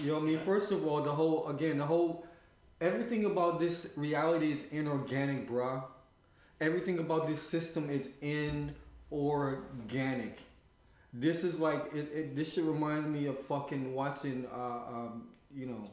You know what I mean? First of all, everything about this reality is inorganic, bruh. Everything about this system is inorganic. This is like this shit reminds me of fucking watching you know,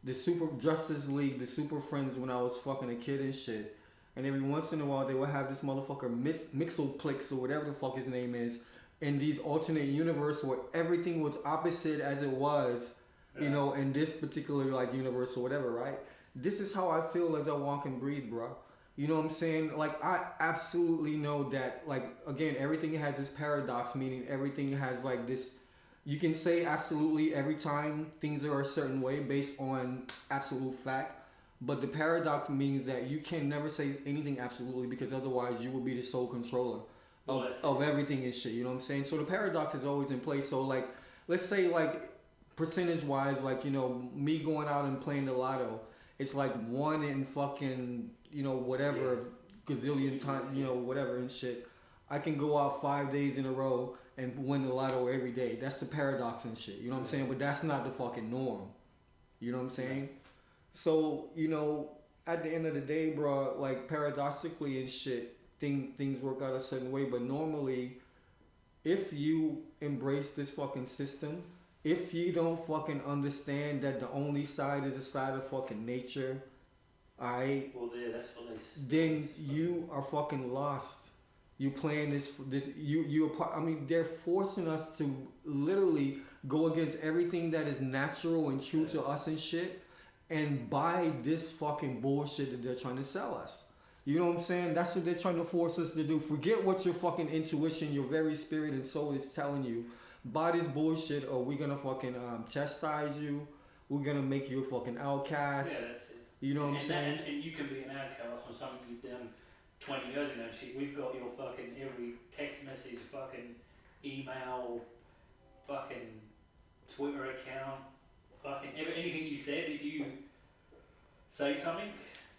the Super Justice League, the Super Friends when I was fucking a kid and shit. And every once in a while they would have this motherfucker Mixelplix or whatever the fuck his name is in these alternate universe where everything was opposite as it was, you know, in this particular like universe or whatever, right? This is how I feel as I walk and breathe, bro. You know what I'm saying? Like, I absolutely know that, like, again, everything has this paradox, meaning everything has, like, this. You can say absolutely every time things are a certain way based on absolute fact, but the paradox means that you can never say anything absolutely because otherwise you will be the sole controller of everything and shit. You know what I'm saying? So the paradox is always in place. So, like, let's say, like, percentage-wise, like, you know, me going out and playing the lotto, it's like 1 in fucking, you know, whatever, gazillion times, you know, whatever and shit. I can go out 5 days in a row and win the lotto every day. That's the paradox and shit. You know what I'm saying? But that's not the fucking norm. You know what I'm saying? So, you know, at the end of the day, bro, like, paradoxically and shit, things work out a certain way. But normally, if you embrace this fucking system, if you don't fucking understand that the only side is a side of fucking nature, alright, well, yeah, that's what then you are fucking lost. You playing this. I mean, they're forcing us to literally go against everything that is natural and true to us and shit, and buy this fucking bullshit that they're trying to sell us. You know what I'm saying? That's what they're trying to force us to do. Forget what your fucking intuition, your very spirit and soul is telling you. Buy this bullshit or we're gonna fucking chastise you. We're gonna make you a fucking outcast. Yeah, that's it. You know what I'm saying? And you can be an outcast from something you've done 20 years ago and shit. We've got your fucking every text message, fucking email, fucking Twitter account, fucking anything you said. If you say something,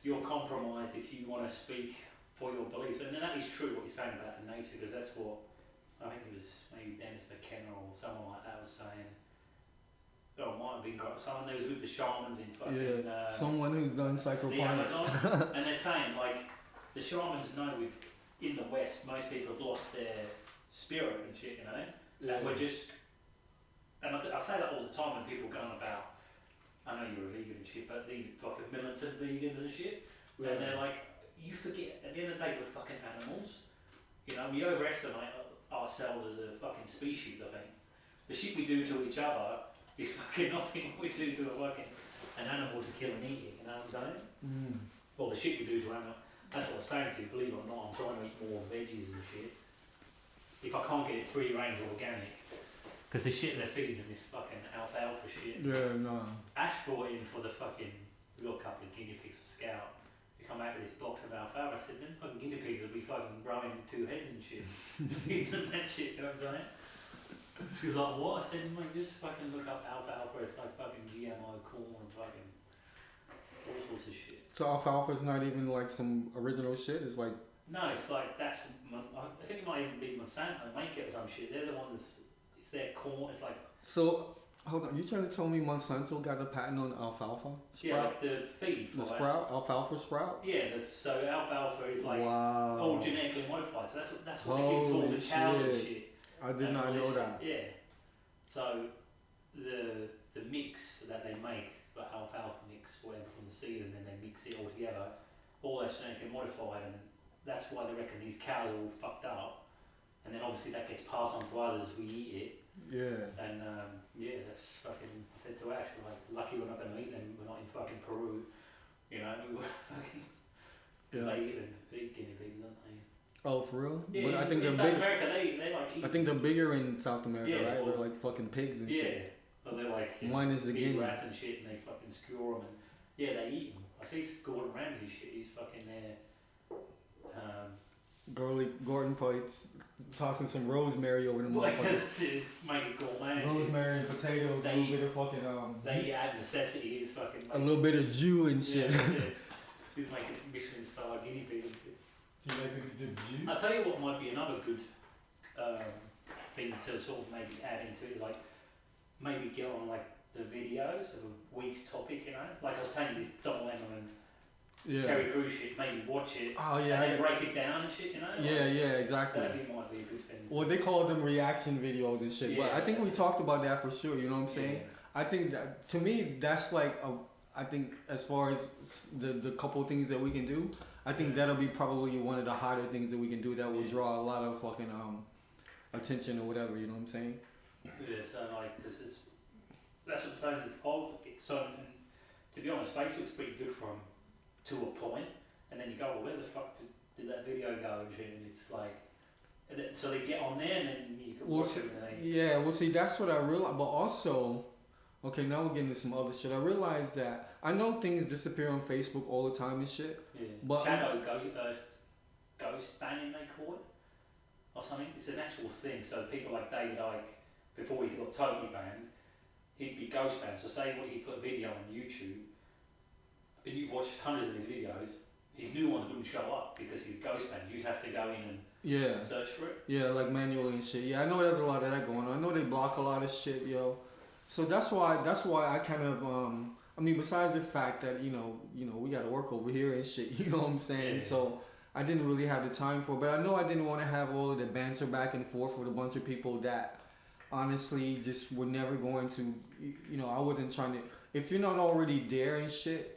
you're compromised if you want to speak for your beliefs. And that is true what you're saying about the nature, because that's what I think it was maybe Dennis McKenna or someone like that was saying. Oh, it might have been someone who was with the shamans in fucking. Someone who's done psychoponics. And they're saying, like, the shamans know in the West, most people have lost their spirit and shit, you know? And we're just. And I say that all the time when people going about, I know you're a vegan and shit, but these fucking militant vegans and shit, and they're like, you forget, at the end of the day, we're fucking animals. You know, we overestimate ourselves as a fucking species, I think. The shit we do to each other is fucking nothing we do to an animal to kill and eat it, you know what I'm saying? Well, the shit we do to animals, that's what I was saying to you, believe it or not, I'm trying to eat more veggies and shit. If I can't get it free range or organic, because the shit they're feeding them is fucking alfalfa shit. Yeah, no. Ash brought in for the fucking, we got a couple of guinea pigs for Scout. We come out with this box of alfalfa. I said, them fucking guinea pigs will be fucking growing 2 heads and shit. Feeding that shit, you know what I'm saying? She was like, what? I said, mate, just fucking look up alfalfa. It's like fucking GMO corn and fucking all sorts of shit. So alfalfa's not even like some original shit? It's like... No, it's like, I think it might even be Monsanto make it or some shit. They're the ones, it's their corn, it's like... So, hold on, you trying to tell me Monsanto got a patent on alfalfa sprout? Yeah, like the feed for the sprout, alfalfa sprout? Yeah, so alfalfa is like all genetically modified. So that's what they give to all the cows and shit. I did not know that. Yeah. So the mix that they make, the alfalfa mix, whatever from the seed, and then they mix it all together, all that's genetically modified, and that's why they reckon these cows are all fucked up. And then obviously that gets passed on to us as we eat it. Yeah. And that's fucking, I said to Ash, we're like, lucky we're not going to eat them, we're not in fucking Peru. You know, we were fucking, because they eat guinea pigs, don't they? Oh, for real? Yeah, but I think in South America, they like eat. I think they're bigger in South America, right? Well, they're like fucking pigs and shit. Yeah, but they're like mine is big rats and shit, and they fucking skewer them, and they eat them. I see Gordon Ramsay shit, he's fucking there. Gordon probably tossing some rosemary over the motherfuckers. Make it gourmet. Rosemary and potatoes, a little bit of fucking they add necessity, is fucking a little bit of Jew and shit. Yeah, he's making Michelin star guinea pig and shit. Do you like the Jew? I'll tell you what might be another good thing to sort of maybe add into it is like maybe get on like the videos of a week's topic, you know? Like I was telling you this Don Lemon and Yeah. Terry Crews shit, maybe watch it Oh yeah. and then break it down and shit, you know? Yeah, Like, yeah, exactly. that might be a good thing. Well, they call them reaction videos and shit. But Yeah, I think we that's it. talked about that for sure. You know what I'm saying? Yeah. I think that to me that's like I think as far as the couple things that we can do, I think that'll be probably one of the hotter things that we can do that will draw a lot of fucking attention or whatever. You know what I'm saying? Yeah, so like, cause that's what I'm saying. And to be honest, Facebook's pretty good to a point, and then you go, well, where the fuck did that video go and shit? And it's like, so they get on there and then you can watch it. And yeah, well, see, that's what I realized. But also, okay, now we're getting into some other shit. I realized that I know things disappear on Facebook all the time and shit. Yeah. But Shadow ghost banning, they call it, or something. It's an actual thing. So people like David Icke, before he got totally banned, he'd be ghost banned. So say what he put a video on YouTube, and you've watched hundreds of his videos, his new ones wouldn't show up because he's ghost banned. You'd have to go in and search for it. Yeah, like manually and shit. Yeah, I know there's a lot of that going on. I know they block a lot of shit, yo. So that's why I kind of I mean, besides the fact that you know we got to work over here and shit. You know what I'm saying? Yeah. So I didn't really have the time for it. But I know I didn't want to have all of the banter back and forth with a bunch of people that honestly just were never going to. I wasn't trying to. If you're not already there and shit.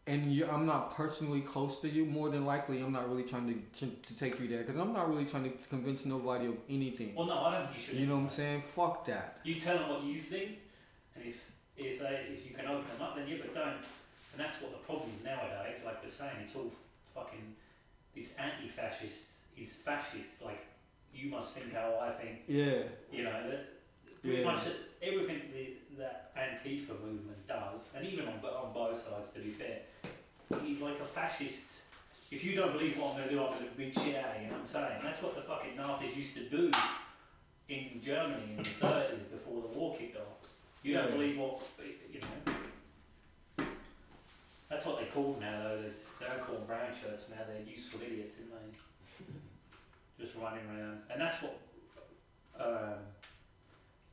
And I'm not personally close to you, more than likely I'm not really trying to take you there. Because I'm not really trying to convince nobody of anything. Well, no, I don't think you should. You know what I'm saying? Fuck that. You tell them what you think, and if you can open them up, then yeah, but don't. And that's what the problem is nowadays. Like we're saying, it's all fucking, this anti-fascist is fascist. Like, you must think how I think. Yeah. You know, that pretty much everything that Antifa movement does, and even on both sides, to be fair, he's like a fascist. If you don't believe what I'm going to do, I'm going to beat shit out of you, you know what I'm saying? That's what the fucking Nazis used to do in Germany in the 30s before the war kicked off. You don't believe what, you know. That's what they call now, though. They don't call them brown shirts now, they're useful idiots, aren't they? Just running around. And that's what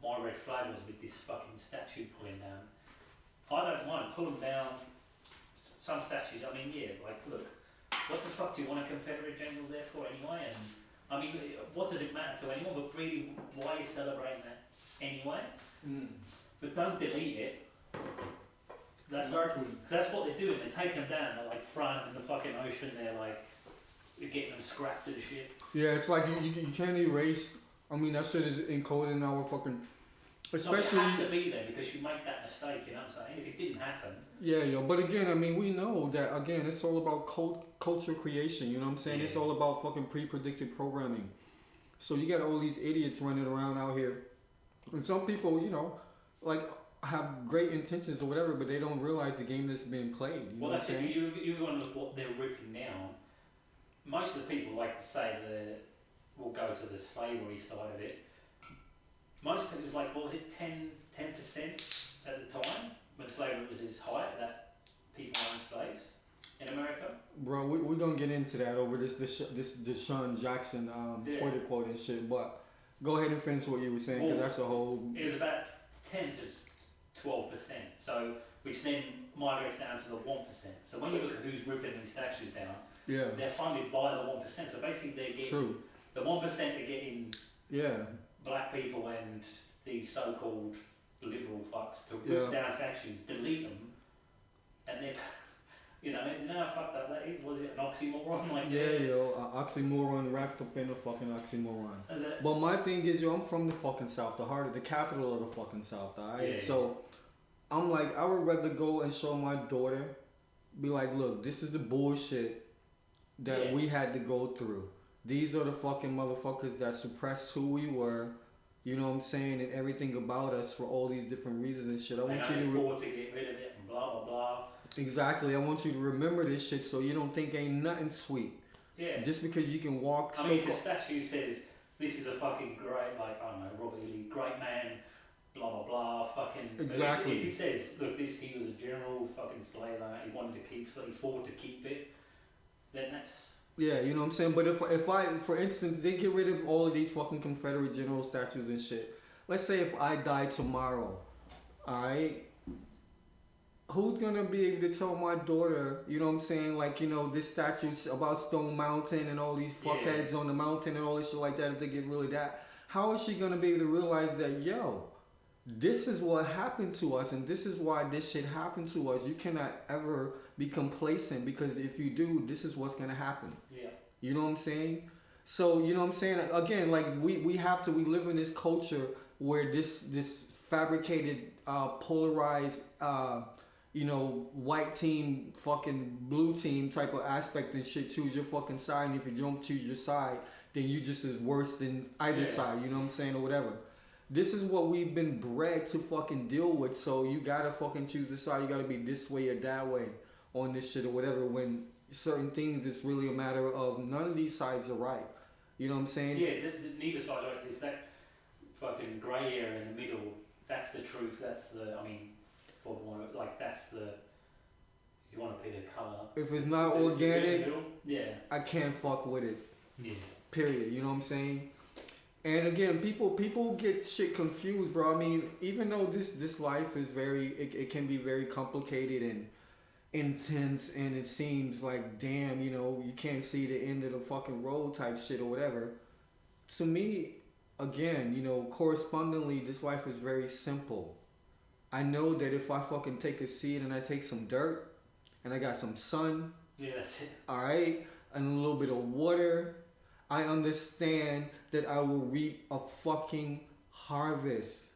my red flag was with this fucking statue pulling down. I don't mind, pull them down. Some statues, I mean, yeah, like, look, what the fuck do you want a Confederate general there for anyway? And I mean, what does it matter to anyone? But really, why are you celebrating that anyway? But don't delete it. That's what they're doing. They're taking them down. They're like throwing them in the fucking ocean. They're like, you're getting them scrapped and shit. Yeah, it's like you can't erase. I mean, that shit is encoded in our fucking. Especially. No, it has to be there because you make that mistake. You know what I'm saying? If it didn't happen. Yeah, yo. But again, I mean, we know that again, it's all about culture creation. You know what I'm saying? Yeah. It's all about fucking pre-predicted programming. So you got all these idiots running around out here, and some people, like have great intentions or whatever, but they don't realize the game that's being played. You know that's what I'm saying? You want to look what they're ripping now. Most of the people like to say that we'll go to the slavery side of it. Most people, it was like, what was it, 10% at the time when slavery was its height, that people owned slaves in America. Bro, we're gonna get into that over this Deshaun Jackson Twitter quote and shit. But go ahead and finish what you were saying, because that's a whole. It was about 10 to 12%. So which then migrates down to the 1%. So when you look at who's ripping these statues down, they're funded by the 1%. So basically, they're getting the 1%. They're getting black people and these so-called liberal fucks to rip down statues, delete them, and they're, how fucked up that is. Was it an oxymoron? Like oxymoron wrapped up in a fucking oxymoron. But my thing is, I'm from the fucking South, the heart of the capital of the fucking South, alright? So I'm like, I would rather go and show my daughter, be like, look, this is the bullshit that we had to go through. These are the fucking motherfuckers that suppressed who we were, you know what I'm saying, and everything about us for all these different reasons and shit. I want you to get rid of it and blah blah blah. Exactly. I want you to remember this shit so you don't think ain't nothing sweet. Yeah. Just because you can walk. I mean, if the statue says this is a fucking great, like, I don't know, Robert E. Lee, great man, blah blah blah, fucking. Exactly. If it says, look, he was a general, fucking slave owner, he wanted to keep, so he fought to keep it, then that's. Yeah, you know what I'm saying? But if I, for instance, they get rid of all of these fucking Confederate general statues and shit. Let's say if I die tomorrow, Alright? Who's gonna be able to tell my daughter, you know what I'm saying, like, you know, this statue's about Stone Mountain and all these fuckheads on the mountain and all this shit like that, if they get really that, how is she gonna be able to realize that, yo, this is what happened to us and this is why this shit happened to us? You cannot ever be complacent, because if you do, this is what's gonna happen. Yeah. You know what I'm saying? So, you know what I'm saying? Again, like, we live in this culture where this fabricated, polarized, you know, white team, fucking blue team type of aspect and shit. Choose your fucking side, and if you don't choose your side, then you just as worse than either side. You know what I'm saying, or whatever. This is what we've been bred to fucking deal with. So you gotta fucking choose the side. You gotta be this way or that way on this shit or whatever. When certain things, it's really a matter of none of these sides are right. You know what I'm saying? Yeah, neither side's right. There's that fucking grey area in the middle. That's the truth. That's the, I mean, for one, like, that's the, if you want to pick a colour. If it's not organic, yeah, I can't fuck with it. Yeah. Period. You know what I'm saying? And again, people get shit confused, bro. I mean, even though this life is it can be very complicated and intense, and it seems like, damn, you know, you can't see the end of the fucking road type shit or whatever. To me, again, you know, correspondingly, this life is very simple. I know that if I fucking take a seed and I take some dirt and I got some sun, yeah, that's it. Alright, and a little bit of water, I understand that I will reap a fucking harvest.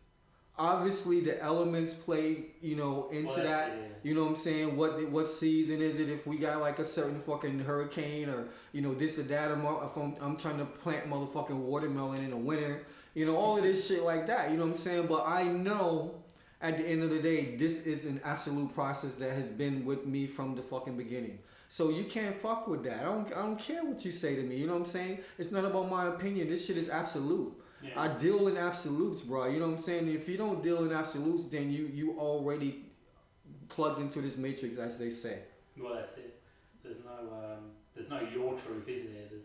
Obviously, the elements play, you know, into that. Yeah. You know what I'm saying? What season is it? If we got like a certain fucking hurricane or, you know, this or that, if I'm trying to plant motherfucking watermelon in the winter, you know, all of this shit like that. You know what I'm saying? But I know at the end of the day, this is an absolute process that has been with me from the fucking beginning. So you can't fuck with that. I don't care what you say to me. You know what I'm saying? It's not about my opinion. This shit is absolute. Yeah. I deal in absolutes, bro. You know what I'm saying? If you don't deal in absolutes, then you already plugged into this matrix, as they say. Well, that's it. There's no your truth, is there? There's